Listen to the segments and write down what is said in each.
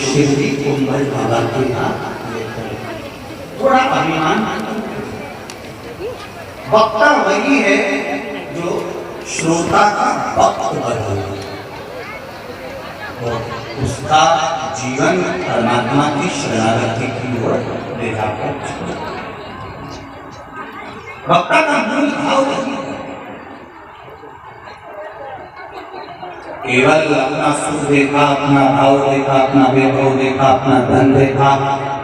शिवजी कुंभल बाबा के यहाँ थोड़ा अभिमान। वक्ता वही है जो श्रोता का वक्त बदल और उसका जीवन परमात्मा की शरणागति की ओर ले जाता है। वक्ता का मूल भाव वही है, केवल अपना सुख देखा, अपना भाव देखा, अपना वैभव देखा, अपना धन देखा,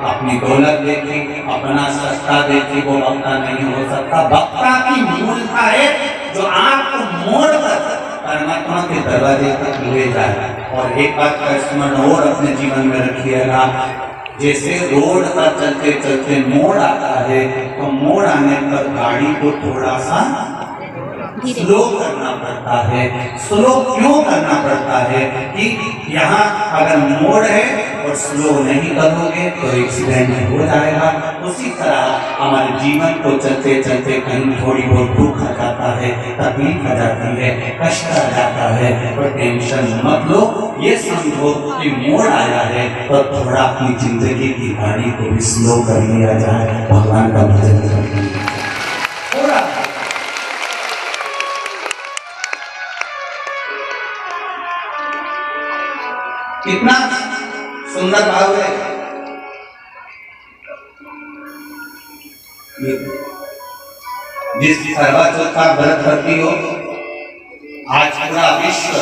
अपनी दौलत देखी, अपना सत्ता देखी, वो वक्ता नहीं हो सकता। वक्ता की मूलता है जो आपको मोड़ कर परमात्मा के दरवाजे तक ले जाए। और एक बात का स्मरण और अपने जीवन में रखिएगा, जैसे रोड पर चलते चलते मोड़ आता है तो मोड़ आने पर गाड़ी को थोड़ा सा स्लो करना पड़ता है। स्लो क्यों करना पड़ता है कि यहाँ अगर मोड़ है और स्लो नहीं करोगे तो एक्सीडेंट हो जाएगा। उसी तरह हमारे जीवन को चलते चलते कहीं थोड़ी बहुत दुख आ जाता है, तकलीफ आ जाती है, कष्ट आ जाता है, पर टेंशन मत लो। ये समझो कि मोड़ आया है तो थोड़ा अपनी जिंदगी की गाड़ी को भी स्लो कर लिया जाए, भगवान का भजन कर थोड़ा। कितना सुंदर भाव है। जिस करवा चौथ का व्रत करती हो, आज पूरा विश्व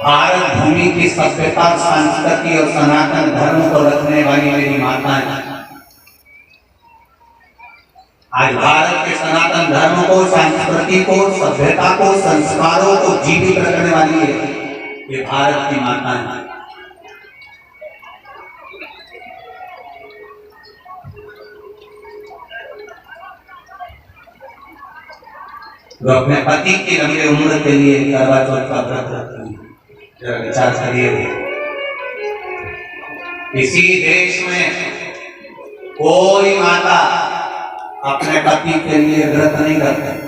भारत भूमि की सभ्यता, संस्कृति और सनातन धर्म को रखने वाली मेरी माताएं आज भारत के सनातन धर्म को, संस्कृति को, सभ्यता को, संस्कारों को जीवित रखने वाली है ये भारत की माता है। जो अपने पति की लंबी उम्र के लिए करवा चौथ का व्रत रखती है, जरा विचार करिए। किसी देश में कोई माता अपने पति के लिए व्रत नहीं रखती,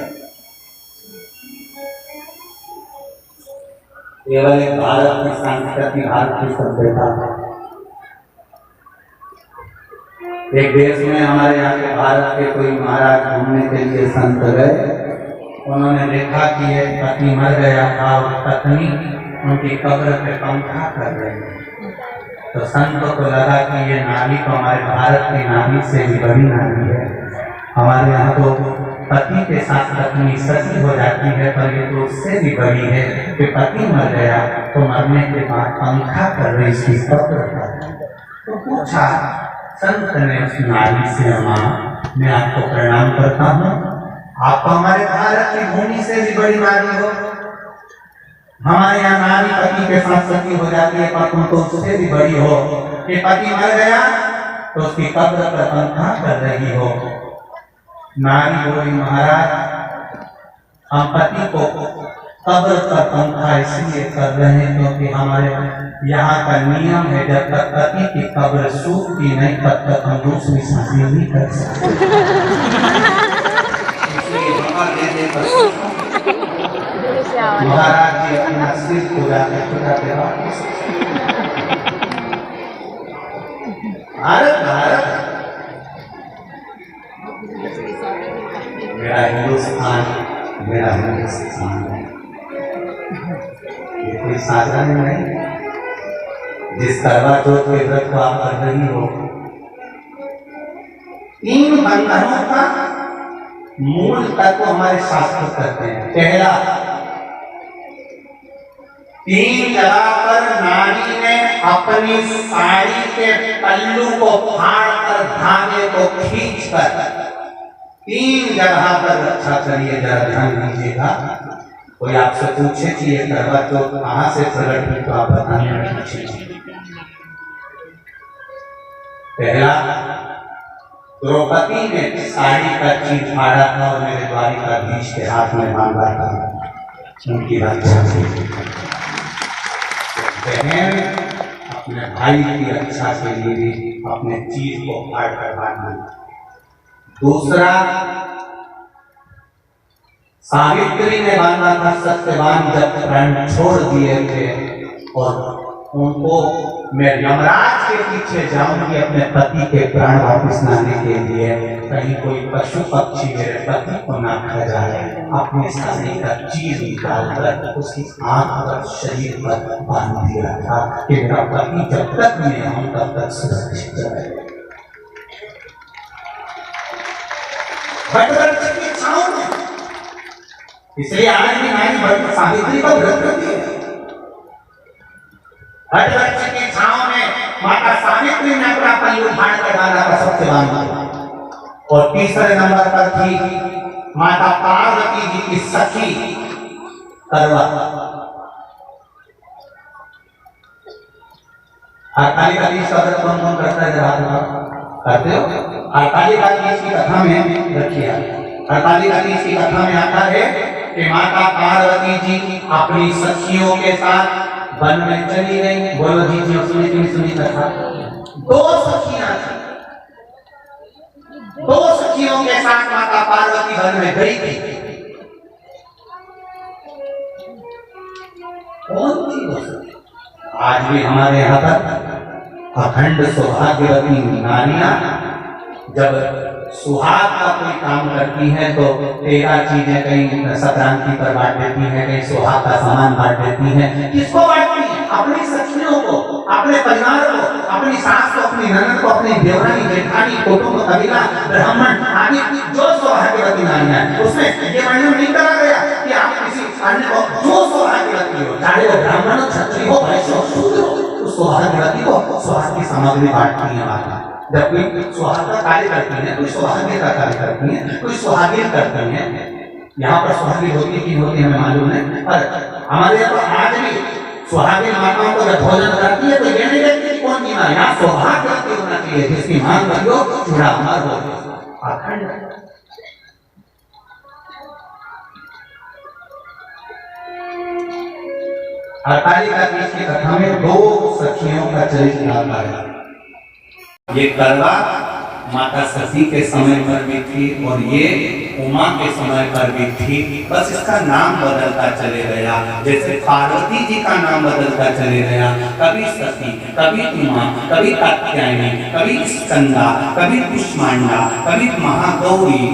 केवल एक भारत की संस्कृति, भारत की सभ्यता। एक देश में हमारे यहाँ के भारत के कोई महाराज घूमने के लिए संत गए। उन्होंने देखा कि एक पति मर गया था और पत्नी उनकी कब्र पे पंखा कर रही है। तो संत को लगा कि ये नारी तो हमारे भारत की नारी से भी बड़ी नारी है। हमारे यहाँ तो पति के साथ पत्नी सती हो जाती है, पर ये तो उससे भी बड़ी है कि पति मर गया तो मरने के बाद पंखा कर रही इसकी कब्र पर। तो पूछा संत ने उस नारी से, माँ मैं आपको प्रणाम करता हूँ, आप तो हमारे भारत की भूमि से भी बड़ी नारी हो। हमारे यहाँ नारी पति के साथ सती हो जाती है, पर तुम तो उससे भी बड़ी हो कि पति मर गया तो उसकी कब्र पर पंखा कर रही हो। नारी बोली, महाराज हम पति को कब्र पर पंखा इसलिए कर रहे हैं क्योंकि हमारे यहाँ का नियम है जब तक पति की कब्र सूखती नहीं तब तक हम दूसरी शादी नहीं कर सकते। महाराज जी अपना सिर खुदाते वापस। भारत भारत मेरा हिंदुस्तान, मेरा हिंदुस्तान ये कोई साधारण नहीं। जिस करवा चौथ के व्रत को आप कर रही हो, 3 बंधनों का मूल तत्व हमारे शास्त्र करते हैं। पहला, 3 जगह पर नारी ने अपनी साड़ी के पल्लू को फाड़कर, धागे को खींचकर 3 जगह पर रक्षा करिए, जरा ध्यान दीजिएगा। कोई आपसे पूछे कि ये करवा चौथ कहाँ से प्रकट हुई तो आप बताने में पूछे। पहला, द्रौपदी ने साड़ी का चीज फाड़ा था और मेरे द्वारिकाधीश के हाथ में बांधा था, उनकी रक्षा से। बहन अपने भाई की रक्षा के लिए भी अपने चीज को फाड़ कर बांधी। दूसरा, सावित्री ने बांधा था सत्यवान जब प्राण छोड़ दिए थे और उनको मैं यमराज के पीछे जाऊंगी अपने पति के प्राण वापस लाने के लिए, कहीं कोई पशु पक्षी मेरे पति को ना खा जाए, अपनी साड़ी का चीज निकालकर उसकी आंख पर शरीर पर बांध दिया था कि मेरा पति जब तक मैं हूं तब तक सुरक्षित रहे। भटवृक्ष की छांव में, इसलिए आज भी नारी सावित्री का व्रत करती है। भटवृक्ष की छांव में माता सावित्री ने अपना पल्लू फाड़ कर डाला था सत्यवान को। और तीसरे नंबर पर थी माता पार्वती जी की सखी करवा। हरतालिका का व्रत कौन कौन करता है? करते हो? हरतालिका की कथा में रखिए। हरतालिका की कथा में आता है कि माता पार्वती जी अपनी सखियों के साथ वन में चली गई। बोलो जी जी, सुनी कथा। दो सखियां थी, दो सखियों के साथ माता पार्वती वन में गई थी। कौन थी वो सखी? आज भी हमारे यहाँ पर अखंड सौभाग्यवती नारियां जब सुहाग का कोई काम करती है तो 13 चीजें कहीं संक्रांति पर बांट देती है, कहीं सुहाग का सामान बांट देती है। किसको बांटती है? अपनी सखियों को, अपने परिवार को, अपनी सास को, अपनी ननद को, अपनी देवरानी, जेठानी, कुटुंब, कबीला, ब्राह्मण आदि जो सौभाग्यवती नारियां हैं, उसमें ये वर्णन नहीं करा गया कि आप किसी अन्य को जो सौभाग्यवती हो, चाहे वो ब्राह्मण हो, क्षत्रिय हो, वैश्य हो, शूद्र हो, उस सौभाग्यवती को सुहाग की सामग्री बांटती है माता। जब कोई सुहाग का कार्य करती है, कोई सुहागे का कार्य करती है, कोई सुहागिन करती है। यहाँ पर सुहागिन होती है कि होती है हमें मालूम नहीं, पर हमारे यहाँ पर आज भी सुहागिन माताओं को जब भोजन करती है तो ये नहीं कहती कि कौन जीना, यहाँ सौभाग्यवती होना चाहिए जिसकी मांग बनी हो, चूड़ा अमर हो, अखंड। हरतालिका की कथा में दो सखियों का चरित्र आता है। ये करवा माता सती के समय पर भी थी और ये उमा के समय पर भी थी, बस इसका नाम बदलता चले गया। जैसे पार्वती जी का नाम बदलता चले गया, कभी सती, कभी उमा, कभी कात्यायनी, कभी स्कंदा, कभी कुष्मांडा, कभी महागौरी,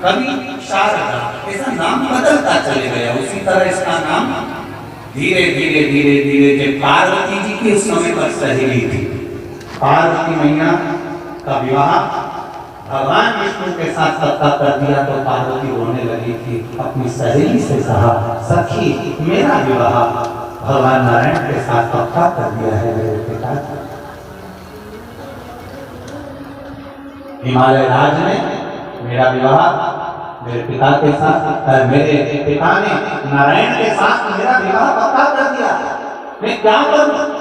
कभी शारदा, ऐसा नाम बदलता चले गया। उसी तरह इसका नाम धीरे धीरे धीरे धीरे जब पार्वती जी की उस समय पर सहेली थी, पार्वती मैया का विवाह भगवान विष्णु के साथ पक्का कर दिया तो पार्वती रोने लगी थी। अपनी सहेली से कहा, सखी मेरा विवाह भगवान नारायण के साथ पक्का कर दिया है मेरे पिता। हिमालय राज में मेरा विवाह मेरे पिता के साथ, मेरे पिता ने नारायण के साथ मेरा विवाह पक्का कर दिया। मैं क्या करूं?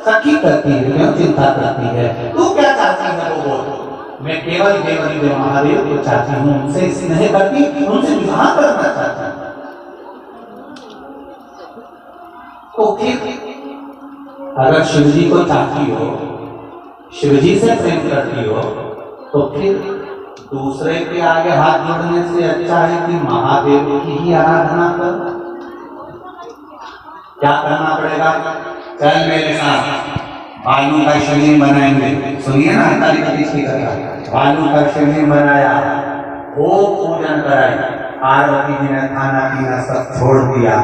सखी करती है, क्यों चिंता करती है? तू क्या चाहती है वो बोल। मैं केवल देवरी देव महादेव को चाहती हूँ, उनसे स्नेह करती, उनसे विवाह करना चाहती हूँ। तो फिर अगर शिव जी को चाहती हो, शिव जी से प्रेम करती हो, तो फिर दूसरे के आगे हाथ जोड़ने से अच्छा है कि महादेव की ही आराधना कर। क्या करना पड़ेगा? चल मेरे साथ बालू का शिवलिंग बनाएंगे। सुनिए ना, हरतालिका की कथा। बालू का शिवलिंग बनाया, वो पूजन कराई। पार्वती जी ने खाना पीना सब छोड़ दिया,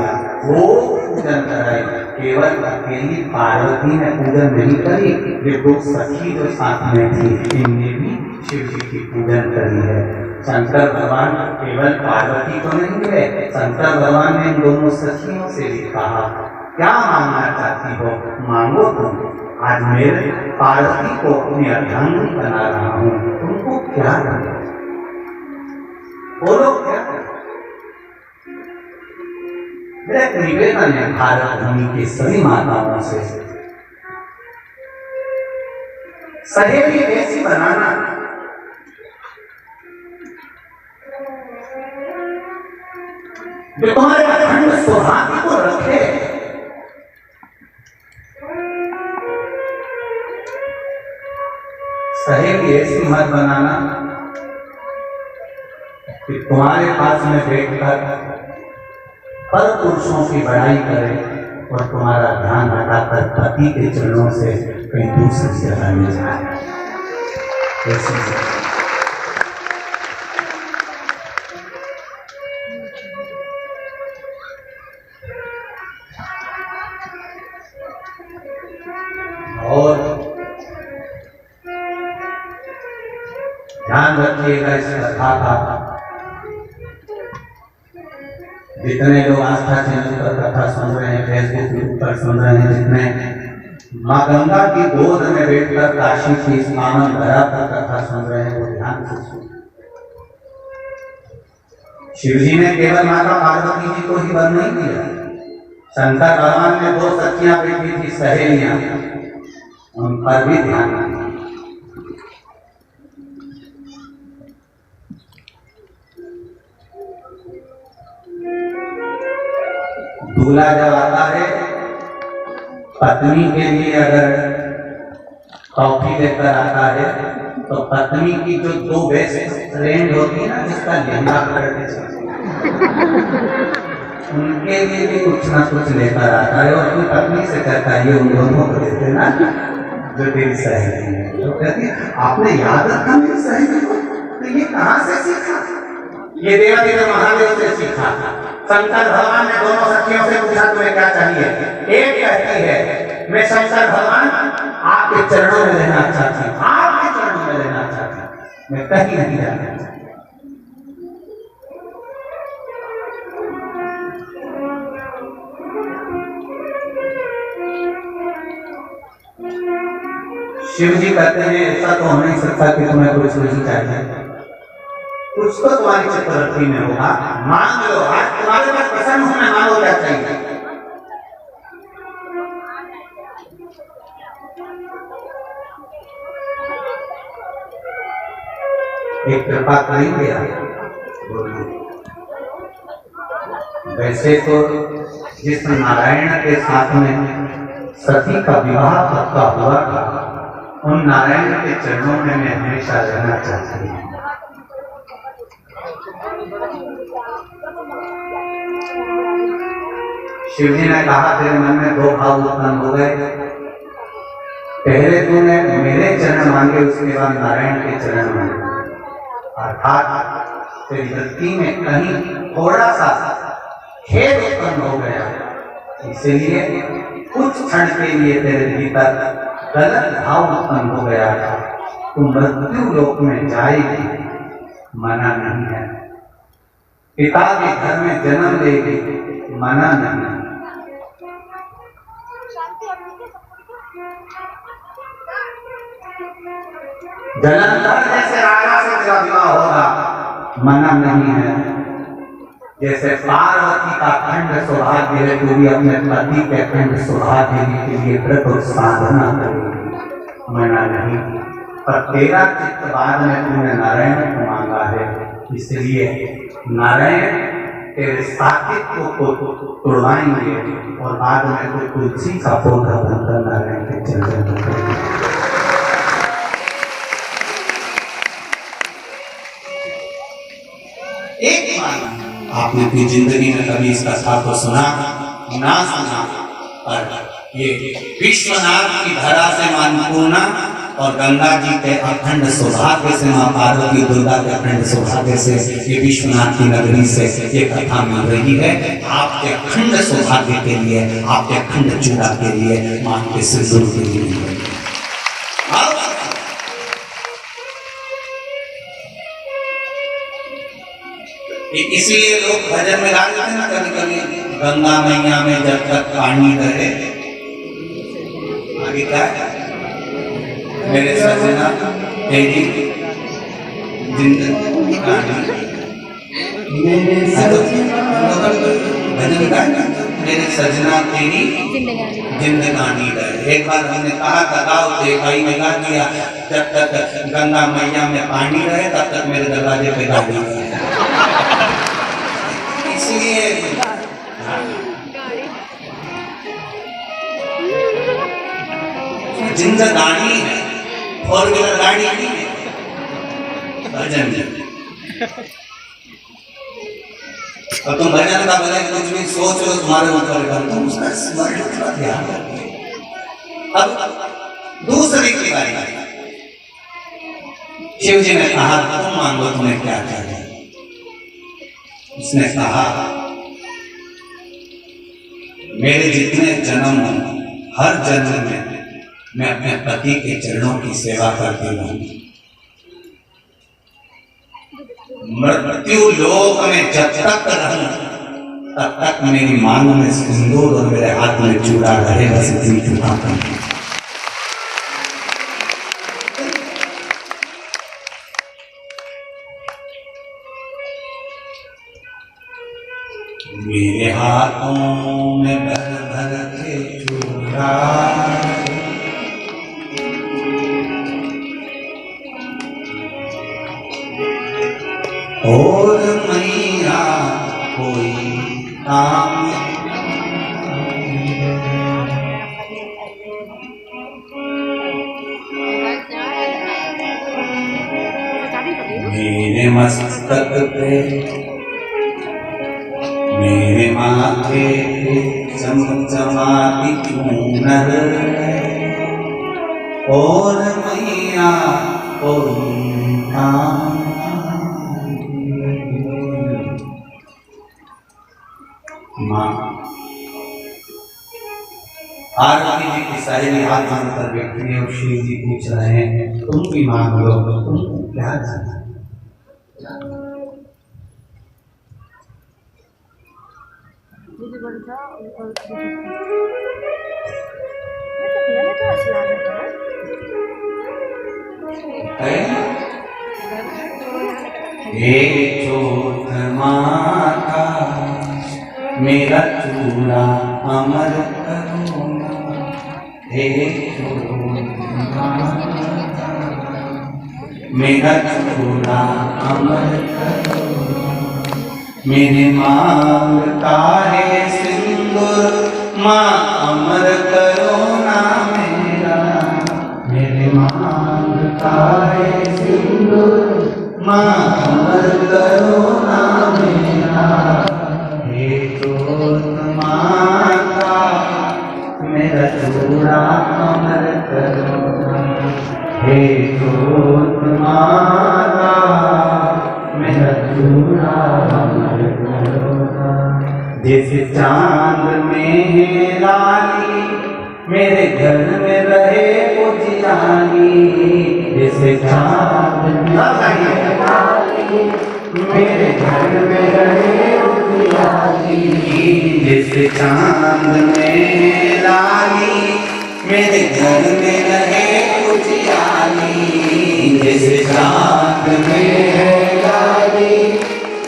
वो पूजन कराई। केवल अकेली पार्वती ने पूजन नहीं करी, ये दो सखी जो साथ में थी इनने भी शिव जी की पूजन करी है। शंकर भगवान केवल पार्वती को नहीं मिले, शंकर भगवान ने इन दोनों सखियों से भी कहा, क्या मांगना चाहती हो मांगो तुम। आज मेरे पार्वती को अपनी अर्धांगिनी बना रहा हूँ, तुमको क्या करना, बोलो क्या करना। मेरा एक निवेदन है भारत भूमि की सभी माताओं से, सहेली ऐसी बनाना जो तुम्हारे अखंड सौभाग्य को रखे। सहेली ऐसी मत बनाना कि तुम्हारे पास में बैठकर पर पुरुषों की बड़ाई करे और तुम्हारा ध्यान हटाकर पति के चरणों से कहीं दूसरी जगह ले जाए। और ध्यान रखिएगा इस कथा का, जितने लोग आस्था चैनल पर कथा सुन रहे हैं, फेसबुक पर सुन रहे हैं, जितने माँ गंगा की गोद में बैठकर काशी की इस पावन धरा पर कथा सुन रहे हैं, वो ध्यान से सुन। शिव जी ने केवल माता पार्वती जी को ही वर नहीं दिया, शंकर भगवान ने दो सखियां बैठी थी सहेलियां, उन पर भी ध्यान रखना। दूल्हा जब आता है पत्नी के लिए अगर टॉफी लेकर आता है तो पत्नी की जो दो बेस्ट फ्रेंड होती है ना, जिसका लहंगा करके उनके लिए भी कुछ ना कुछ लेकर आता है और अपनी पत्नी से कहता है ये उन दोनों को देते ना जो तेरी सहेली है। तो कहती है आपने याद रखा मेरी सहेली को, तो ये कहाँ से सीखा? ये देवादेव महादेव से सीखा। शंकर भगवान ने दोनों सखियों से पूछा तुम्हें क्या चाहिए? एक कहती है मैं शंकर भगवान आपके चरणों में रहना चाहती हूँ, आपके चरणों में रहना चाहती हूँ, मैं कहीं नहीं जाना चाहती। शिव जी कहते हैं ऐसा तो हो नहीं सकता कि तुम्हें कुछ नहीं चाहिए, कुछ तो तुम्हारी चित्रवृत्ति में होगा, मांग लो। आज तुम्हारे पास प्रसन्न होने मांगो क्या चाहिए। एक कृपा करेंगे आप। वैसे तो जिस नारायण के साथ में सती का विवाह पक्का हुआ था, उन नारायण के चरणों में मैं हमेशा रहना चाहती हूँ। शिव जी ने कहा तेरे मन में दो भाव उत्पन्न हो गए, पहले तूने मेरे चरण मांगे, उसके बाद नारायण के चरण मांगे, अर्थात तेरी वृत्ति में कहीं थोड़ा सा खेद उत्पन्न हो गया, इसलिए कुछ क्षण के लिए तेरे भीतर गलत भाव उत्पन्न हो गया था। तू मृत्यु लोक में जाएगी, मना नहीं है। पिता के घर में जन्म लेगी, मना नहीं। जलंधर जैसे राजा से तेरा विवाह होगा, मना नहीं है। जैसे पार्वती का अखंड सौभाग्य है, तू भी अपने पति के अखंड सौभाग्य के लिए व्रत और साधना करेगी, मना नहीं। पर तेरा चित्त बाद में तूने नारायण को मांगा है, इसलिए नारायण तेरे सात्वित्व को तोड़वाएंगे और बाद में तो तुलसी का पौधा बनकर नारायण के चरण में। एक बार आपने अपनी जिंदगी में कभी इस कथा को सुना ना सुना, पर ये विश्वनाथ की धरा से मां अन्नपूर्णा और गंगा जी के अखंड सौभाग्य से मां पार्वती दुर्गा के अखंड सौभाग्य से ये विश्वनाथ की नगरी से ये कथा मिल रही है। आपके अखंड सौभाग्य के लिए, आपके अखंड चूड़ा के लिए, मां के सिंदूर के लिए। इसलिए लोग भजन में गा देते हैं ना कभी कभी, गंगा मैया में जब तक पानी रहे, आगे क्या है, मेरे सजना तेरी जिंदगी मेरे सजना भजन गाया मेरे सजना तेरी जिंदगानी रहे। एक बार हमने कहा था गाओ, तो एक भाई ने गा दिया, जब तक गंगा मैया में पानी रहे तब तक मेरे दरवाजे पे गाड़ी रहे। इसलिए जिंदगानी है, फोर व्हीलर गाड़ी नहीं है, भजन है। और तुम भजन का भले कुछ भी सोच लो तुम्हारे ऊपर है, तुम उसका स्मरण का ध्यान रखिए। अब दूसरी की बारी, शिव जी ने कहा तुम मांगो तुम्हें क्या चाहिए। उसने कहा मेरे जितने जन्म हो हर जन्म में मैं अपने पति के चरणों की सेवा करती रहूंगी। मृत्यु लोक में जब तक रहूं तब तक मेरी मांग में सिंदूर और मेरे हाथ में चूड़ा रहे, बस इतनी चूड़ा करती। मेरे हाथों में भर भर के चूड़ा, और मैया कोई काम मेरे मस्तक पे मेरे माथे पे चमचमाती चूनर, और मैया कोई काम। माँ पार्वती जी की सहेली हाथ मांगकर बैठी है और शिव जी पूछ रहे हैं तुम भी मांग लो, तुमको क्या चाहिए। हे चोट माता मेरा चूड़ा अमर करो ना, हे चोट माता मेरा चूड़ा अमर करो ना। मेरे मांग का है सिंदूर माँ अमर करो ना मेरा, मेरे मांग का है सिंदूर माँ अमर करो ना मेरा। हे चोट माता मेरा चूड़ा अमर करो ना, हे चोट माता मेरा चूड़ा अमर करो ना। जैसे चांद में है लाली मेरे घर में रहे उजियाली, जैसे चांद में है लाली मेरे घर में रहे उजियाली, जैसे चांद में लाली मेरे घर में रहे उजियाली, जैसे चांद में लाली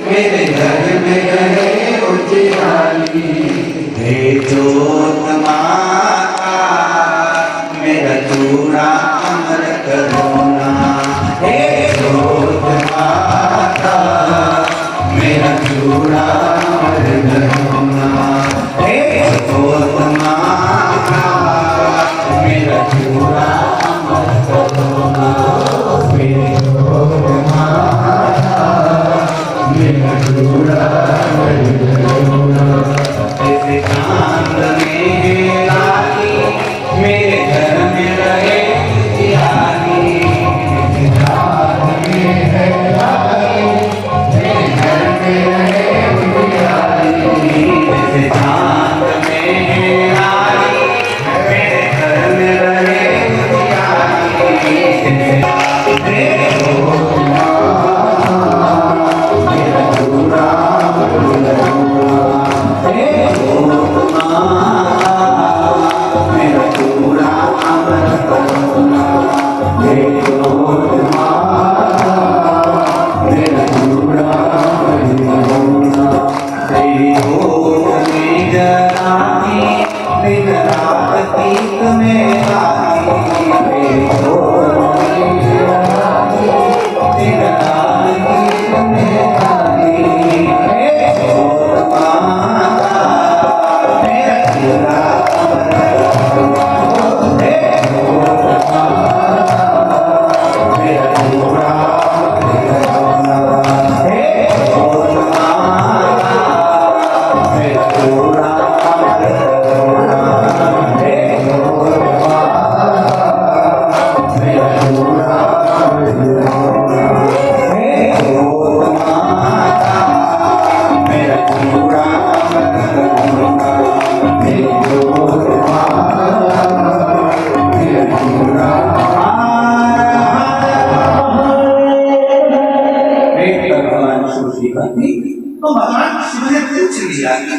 मेरे घर में रहे उजियाली। हे चोट माता मेरा चूड़ा अमर करो ना, हे चोट माता मेरा चूड़ा अमर करो ना, हे चोट माता मेरा चूड़ा अमर करो ना, मेरे चोट माता मेरा चूड़ा अमर करो ना। जैसे चांद में लाली मेरे घर में रहे उजियाली, जैसे चांद में है लाली मेरे घर में रहे उजियाली, जैसे चांद में है लाली मेरे घर में रहे उजियाली, जैसे मेरे चोट माता मेरा चूड़ा अमर करो में रानी मेरी छोरी दिन रानी में रानी मेरे छोर माता मेरा चूड़ा तो भगवान शिव ने पूछ लिया कि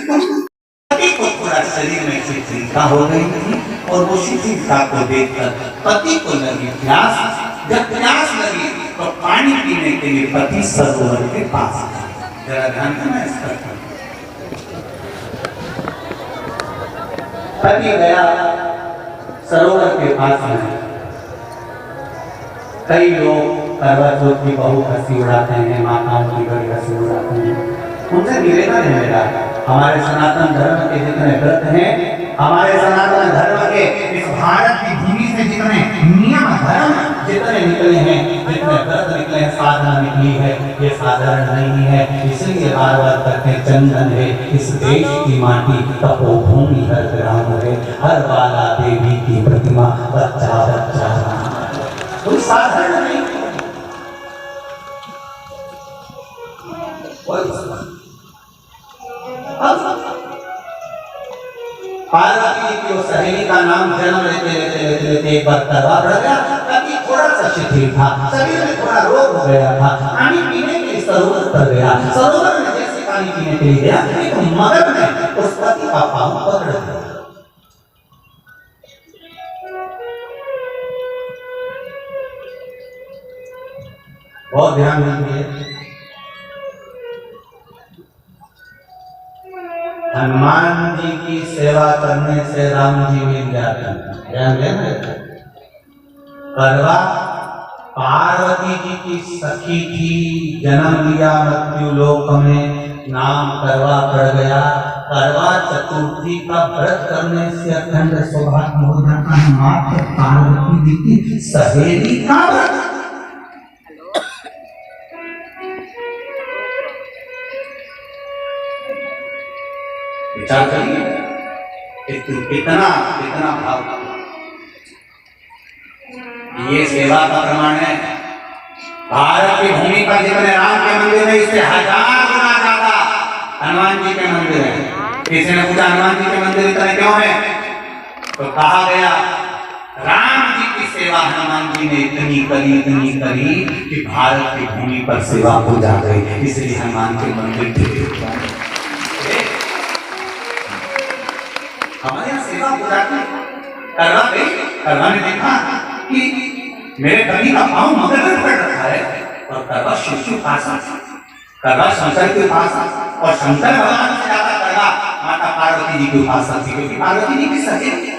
पति को थोड़ा शरीर में शिथिलता हो गई थी और वो शिथिलता को देखकर पति को लगी प्यास। जब प्यास लगी तो पानी पीने के लिए पति सरोवर के पास गया। जरा ध्यान देना इसका। पति गया सरोवर के पास में। कई लोग करवा चौथ की बहुत हंसी उड़ाते हैं, माताओं की बड़ी हंसी उड़ाते हैं। उनसे निवेदन है मेरा, हमारे सनातन धर्म के जितने व्रत हैं, हमारे सनातन धर्म के इस भारत की भूमि से जितने नियम धर्म जितने निकले हैं, जितने व्रत निकले हैं, साधना निकली है, ये साधारण नहीं है। इसलिए बार बार कहते हैं चंदन है इस देश की माटी, तपोभूमि हर ग्राम है, हर बाला देवी की प्रतिमा, बच्चा बच्चा कोई साधारण नहीं। पार्वती की वो सहेली का नाम जन्म लेते लेते लेते लेते एक बार करवा पड़ गया। अभी थोड़ा सा शिथिल था, शरीर में थोड़ा रोग हो गया था। पानी पीने के लिए सरोवर पर गया। सरोवर में जैसे पानी पीने के लिए गया, एक मगर ने उस पति का पाँव पकड़ लिया। बहुत ध्यान दीजिए, हनुमान जी की सेवा करने से राम जी मिल जाते हैं। ध्यान देना। करवा पार्वती जी की सखी थी, जन्म लिया मृत्यु लोक में, नाम करवा पड़ गया। करवा चतुर्थी का व्रत करने से अखंड सौभाग्य हो जाता है। मात्र पार्वती जी की सहेली का व्रत। विचार करिए कितना कितना भाव। ये सेवा का प्रमाण है। भारत की भूमि पर जितने राम के मंदिर है, इससे 1000 गुना ज्यादा हनुमान जी के मंदिर है। किसी ने पूछा हनुमान जी के मंदिर इतने क्यों है, तो कहा गया राम जी की सेवा हनुमान जी ने इतनी करी कि भारत की भूमि पर सेवा हो जा गई। इसलिए हनुमान के मंदिर थे। हमारे यहाँ सेवा हो जाती। करवा गई, करवा ने देखा कि मेरे पति का पाँव मगर में पकड़ रखा है, और करवा शिव के पास आ, करवा शंकर के पास आ, और शंकर भगवान से ज्यादा करवा माता पार्वती जी के पास आती, क्योंकि पार्वती जी की सहेली।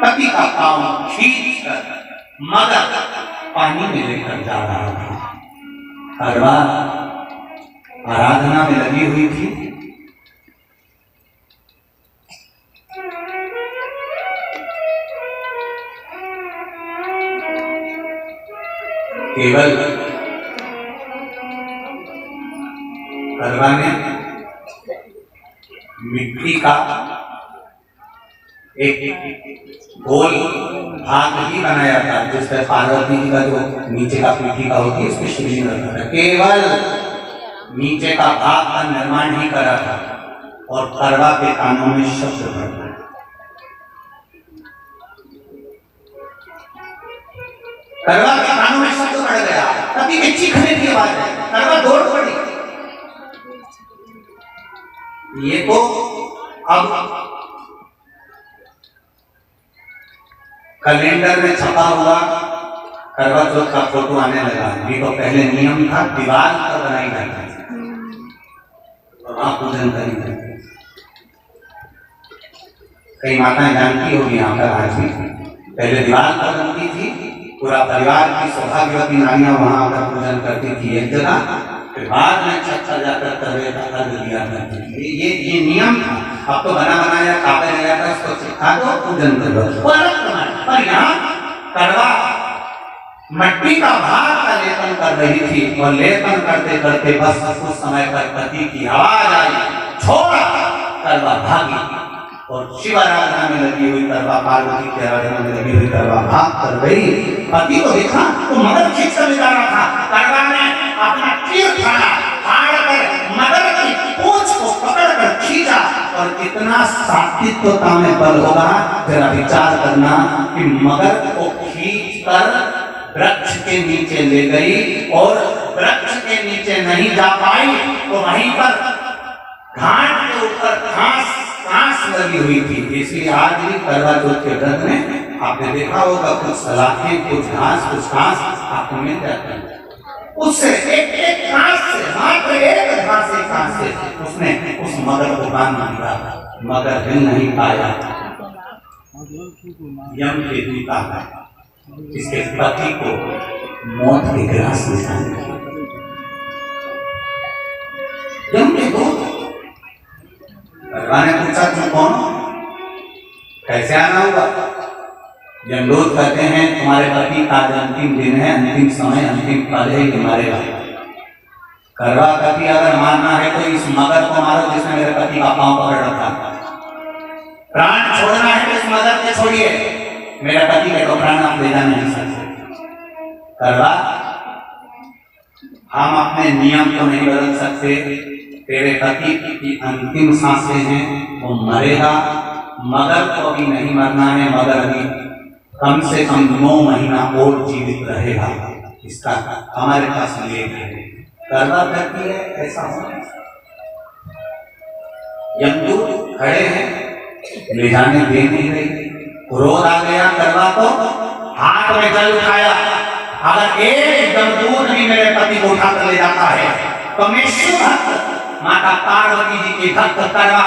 पति का पाँव खींच कर मगर पानी में लेकर जा रहा था। करवा आराधना में लगी हुई थी। केवल करवा ने मिट्टी का एक गोल भाग ही बनाया था, जिस पर पार्वती जी का जो नीचे का पीठी का होती है उसमें शिवलिंग रखा था। केवल नीचे का भाग का निर्माण ही करा था, और करवा के कानों में शब्द भर गए। करवा के कानों में शब्द बढ़ गया। तभी एक चीखने की आवाज है। करवा दौड़ पड़ी। ये तो अब कैलेंडर में छपा हुआ करवा चौथ का फोटो आने लगा। ये तो पहले नियम था, दीवार पर बनाई जाती थी। पूजन करेंगे। कई माताएं जानती होगी यहाँ पर आज भी, पहले दीवार पर बनती थी, पूरा परिवार की सौभाग्यवती नारियां वहां आकर पूजन करती थी एक जगह, फिर बाद में छत पर जाकर तवे का अर्घ दिया करती थी। ये नियम था। अब तो बना बनाया कागज ले जाकर उसको चिपका दो, पूजन कर दो, वो अलग प्रमाण। पर यहाँ कड़वा मट्टी का भार का लेपन कर रही थी और लेपन करते करते बस उस समय पर पति की आवाज आई, छोड़ा, कड़वा भागी और शिव आराधना में लगी हुई कड़वा, पार्वती की आराधना में लगी हुई कड़वा भाग कर गई। पति को देखा तो मगर खींच कर ले जा रहा था। कड़वा ने अपना तीर फाड़ा, फाड़ कर मगर की पूंछ को पकड़ कर खींचा और कितना सात्विकता में बल होगा जरा विचार करना कि मगर को खींच कर वृक्ष के नीचे ले गई और वृक्ष के नीचे नहीं जा पाई तो वहीं पर घाट के ऊपर घास लगी हुई थी। इसलिए आज भी करवा चौथ के व्रत में आपने देखा होगा कुछ सलाखें, कुछ घास आपको मिल जाते हैं। उससे एक घास से, मात्र एक घास से उसने उस मगर को बांध दिया। मगर हिल नहीं पाया। यम के दूत आ गए, इसके पति को मौत के ग्रास में जाने की। यम के दूत ने पूछा तुम कौन हो, कैसे आना होगा? यमदूत कहते हैं तुम्हारे पति का आज अंतिम दिन है, अंतिम समय, अंतिम पल है, ये मारेगा। करवा कहती अगर मारना है तो इस मगर को मारो जिसने मेरे पति का पांव पकड़ रखा। प्राण छोड़ना है तो इस मगर को छोड़िए, मेरे पति के तो प्राण आप ले जा नहीं सकते। करवा हम अपने नियम को नहीं बदल सकते। तेरे पति की अंतिम सांसें हैं, वो मरेगा। मगर को अभी नहीं मरना है, मगर अभी कम से कम 9 महीना और जीवित रहेगा। इसका हमारे पास लेख है। करवा करती है ऐसा हो। यमदूत खड़े हैं, ले जाने दे नहीं रही। क्रोध आ गया करवा को, हाथ में जल उठाया। अगर एक यमदूत भी मेरे पति को उठाकर ले जाता है तो मैं शिव भक्त माता पार्वती जी की भक्त करवा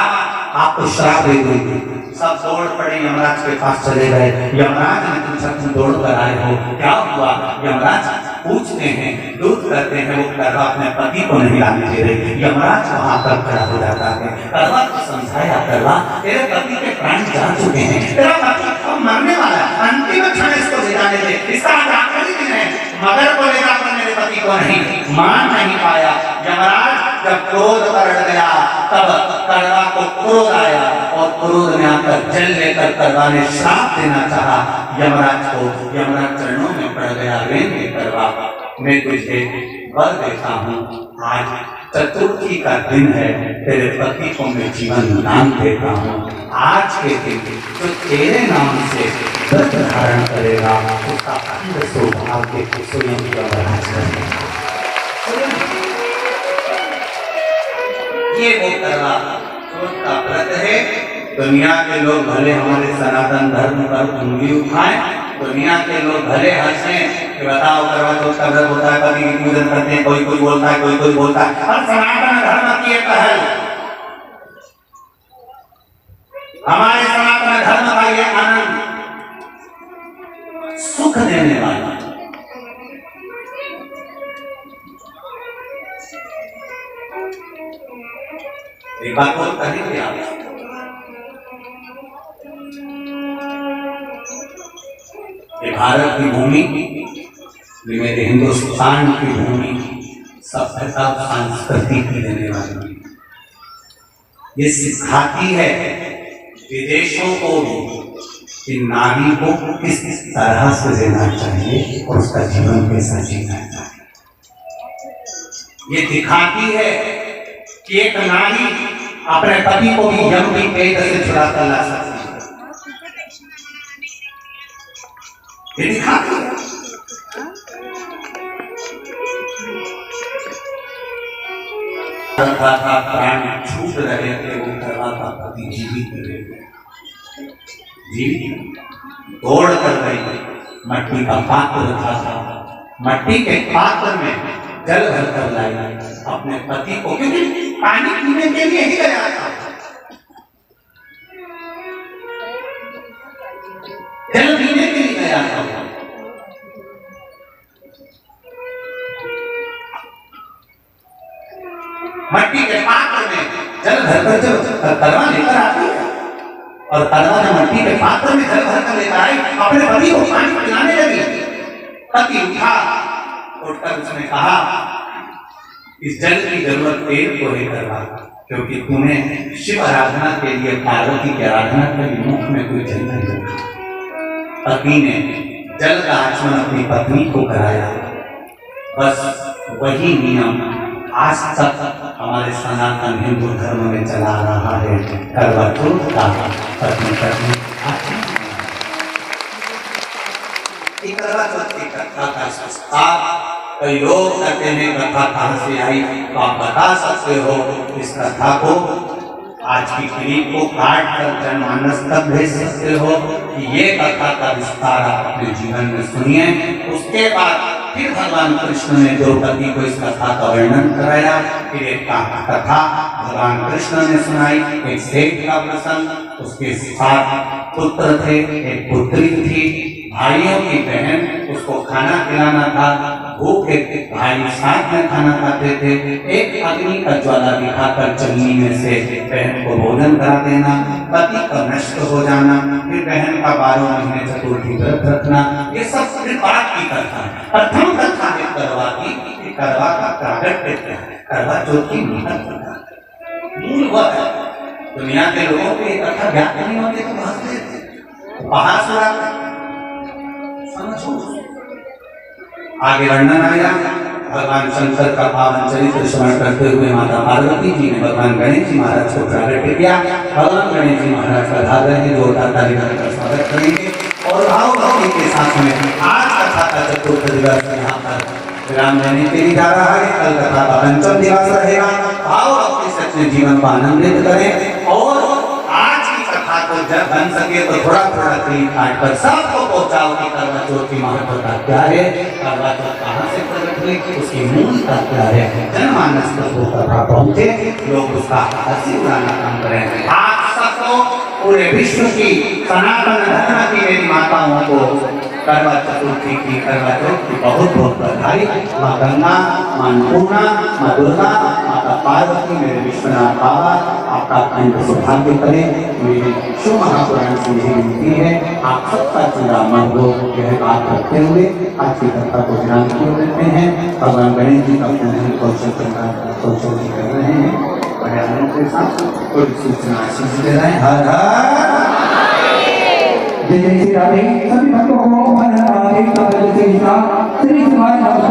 आपको श्राप दे दूंगी। सब दौड़ पड़े, यमराज के पास चले गए। यमराज ने पूछा तुम दौड़ कर आए हो, क्या हुआ? यमराज पूछते हैं, दूत करते हैं, वो करवा अपने पति को नहीं लाने दे रहे। यमराज वहां पर खड़ा हो जाता है। करवा को समझाया, करवा तेरे पति के प्राण जा चुके हैं, तेरा पति अब मरने वाला है, अंतिम क्षण इसको ले जाने दे, इसका आखिरी दिन है। मगर को ले जाकर मेरे पति को नहीं मान नहीं पाया। यमराज जब क्रोध बढ़ गया तब करवा को क्रोध आया और क्रोध में आकर जल लेकर करवा ने श्राप देना चाहा यमराज को। यमराज चरणों में पड़ गया, रेंगे करवा मैं तुझे वर देता हूँ, आज चतुर्थी का दिन है, तेरे पति को मैं जीवन दान देता हूँ। आज के दिन जो तेरे नाम से व्रत धारण करेगा उसका अखंड सौभाग्य स्वयं यमराज करेगा। ये वो करवा चौथ का व्रत है। दुनिया के लोग भले हमारे सनातन धर्म पर उंगली उठाएं, दुनिया के लोग भले हंसें कि बताओ करवा चौथ का व्रत होता है, पति की पूजन करते हैं, कोई कोई बोलता है, कोई कोई बोलता है। और सनातन धर्म की एक पहल, हमारे सनातन धर्म का ये आनंद सुख देने वाला एक बात और कहेंगे आप, ये भारत की भूमि, ये मेरे हिंदुस्तान की भूमि सभ्यता संस्कृति की देने वाली, ये सिखाती है विदेशों को भी कि नारी को किस तरह से देना चाहिए और उसका जीवन कैसा जीना चाहिए। ये दिखाती है कि एक नारी अपने पति को भी यम की कैद से छुड़ा कर ला सकती है। ये दिखाती है। प्राण छूट रहे थे, वो करवा था पति जीवित रहे, जीवित दौड़ कर गई। मट्टी का पात्र रखा था, मट्टी के पात्र में जल भर कर लाई अपने पति को, क्योंकि पानी पीने के लिए ही गया था, जल पीने के लिए गया था। मट्टी के पात्र में जल भरकर जब कड़वा लेकर आती है और कड़वा जब मट्टी के पात्र में जल भरकर लेकर आई, अपने पति को पानी पिलाने लगी। पति उठा, उठकर उसने कहा, इस जल की जरूरत पेड़ को ही करवा, क्योंकि तूने शिव आराधना के लिए, पार्वती की आराधना के लिए मुख में कोई जल नहीं रखा। पति ने जल का आचमन अपनी पत्नी को कराया। बस वही नियम आज तक हमारे सनातन हिंदू धर्म में चला रहा है। करवा चौथ का पत्नी पत्नी करवा चौथ की कथा का संस्कार कई लोग कहते हैं कथा कहाँ से आई, तो आप बता सकते हो इस कथा को, आज की क्लिप को काट कर जनमानस तक भेज सकते हो कि ये कथा का विस्तार आप अपने जीवन में सुनिए। उसके बाद फिर भगवान कृष्ण ने द्रौपदी को इस कथा का वर्णन कराया। फिर एक कथा भगवान कृष्ण ने सुनाई, एक सेठ का प्रसंग, उसके 7 पुत्र थे, एक पुत्री थी, भाइयों की बहन, उसको खाना खिलाना था, भूखे भाई साथ में खाना खाते थे। एक अग्नि का ज्वाला दिखाकर चलनी में से बहन को भोजन करा देना, पति का नष्ट हो जाना, फिर बहन का 12 महीने चतुर्थी व्रत रखना, ये सब बात की कथा है। प्रथम कथा है करवा की, करवा का प्रागट्य क्या है, करवा चौथ की महत्वता, मूल वह है। दुनिया के लोगों को ये कथा ज्ञात नहीं होती तो हंसते थे, बाहर सुना समझो। आगे वर्णन आया, भगवान शंकर का पावन चरित्र स्मरण करते हुए माता पार्वती जी ने भगवान गणेश जी महाराज को प्रागट्य किया। भगवान गणेश जी महाराज का धार रहे जोरदार ताली बजाकर स्वागत करेंगे और भाव भक्ति के साथ में आज कथा का चतुर्थ दिवस यहाँ पर विराम लेने के लिए जा रहा है। कल कथा का पंचम दिवस रहेगा। भाव भक्ति से अपने जीवन को आनंदित करें और आज की कथा को जब बन सके तो थोड़ा थोड़ा क्लिप काट कर सबको पहुंचाओ कि करवा चौथ की महत्वता क्या है, करवा चौथ कहाँ से प्रकट हुई, उसकी मूलता क्या है। जनमानस तक वो कथा पहुंचे, लोग उसका हंसी उड़ाना काम करें। आप सबको पूरे विश्व की सनातन धर्म की मेरी माताओं को करवा चतुर्थी की, करवा चौथ की बहुत बहुत बधाई। माँ गंगा, माँ अन्नपूर्णा, माँ दुर्गा, माता पार्वती, मेरे विश्वनाथ बाबा आपका अत्यंत सौभाग्य करें। मेरी शुभ महापुराण से यही विनती है, आप सबका चूड़ा मन हो यह बात रखते हुए आज की कथा को ध्यान किए देते हैं। भगवान गणेश जी का पूजन कौशल कर रहे हैं, पर्यावरण के साथ थोड़ी सूचना आशीष दे रहे हैं। हर हर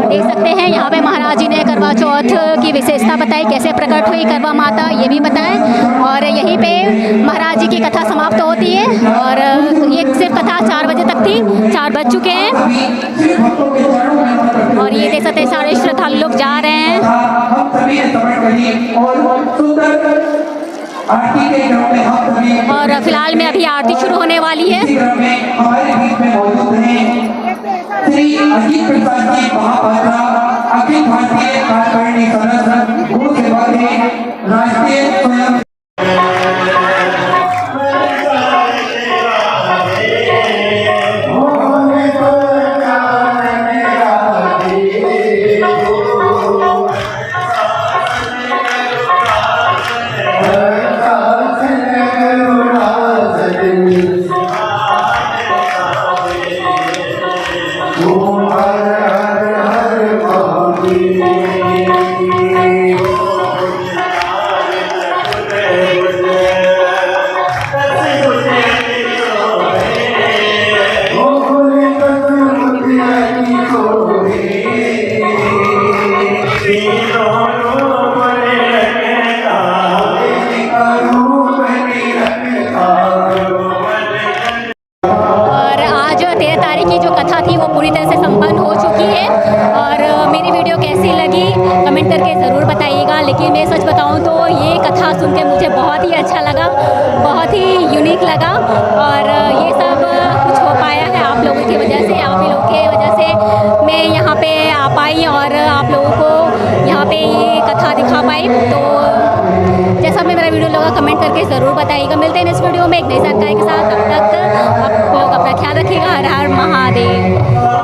देख सकते हैं यहाँ पे महाराज जी ने करवा चौथ की विशेषता बताई, कैसे प्रकट हुई करवा माता ये भी बताएं। और यहीं पे महाराज जी की कथा समाप्त होती है और ये सिर्फ कथा 4 बजे तक थी, 4 बज चुके हैं और ये देख सकते हैं सारे श्रद्धालु लोग जा रहे हैं। और फिलहाल में अभी आरती शुरू होने वाली है। हमारे बीच में मौजूद हैं श्री अजीत प्रसाद जी महापात्रा, अखिल भारतीय कार्यकारिणी सदस्य, गो सेवा के राष्ट्रीय स्वयं पूरी तरह से संपन्न हो चुकी है। और मेरी वीडियो कैसी लगी कमेंट करके ज़रूर बताइएगा। लेकिन मैं सच बताऊं तो ये कथा सुन के मुझे बहुत ही अच्छा लगा, बहुत ही यूनिक लगा और ये सब कुछ हो पाया है आप लोगों की वजह से, आप ही लोगों की वजह से मैं यहाँ पे आ पाई और आप लोगों को यहाँ यहाँ पे ये कथा दिखा पाए। तो जैसा भी मेरा वीडियो लगा कमेंट करके ज़रूर बताइएगा। मिलते हैं इस वीडियो में एक नई जानकारी के साथ। तब तक आप लोग अपना ख्याल रखिएगा। हर हर महादेव।